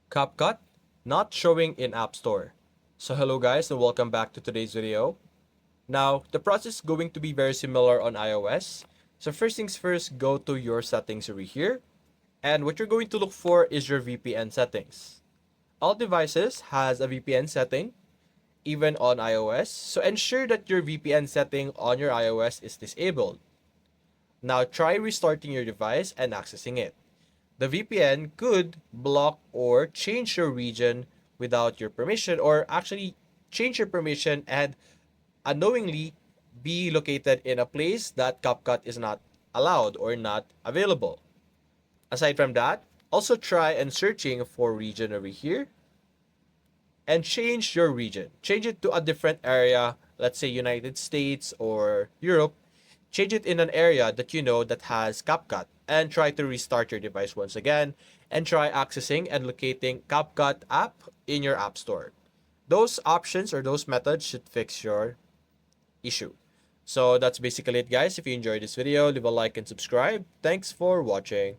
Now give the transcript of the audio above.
Capcut not showing in App Store. So hello guys and welcome back to today's video. Now the process is going to be very similar on iOS. So first things first, go to your settings over here, and what you're going to look for is your VPN settings. All devices has a VPN setting, even on iOS. So ensure that your VPN setting on your iOS is disabled. Now try restarting your device and accessing it. The VPN could block or change your region without your permission, or actually change your permission and unknowingly be located in a place that CapCut is not allowed or not available. Aside from that, also try and searching for region over here and change your region. Change it to a different area, let's say United States or Europe. Change it in an area that you know that has CapCut and try to restart your device once again and try accessing and locating CapCut app in your app store. Those options or those methods should fix your issue. So that's basically it guys. If you enjoyed this video, leave a like and subscribe. Thanks for watching.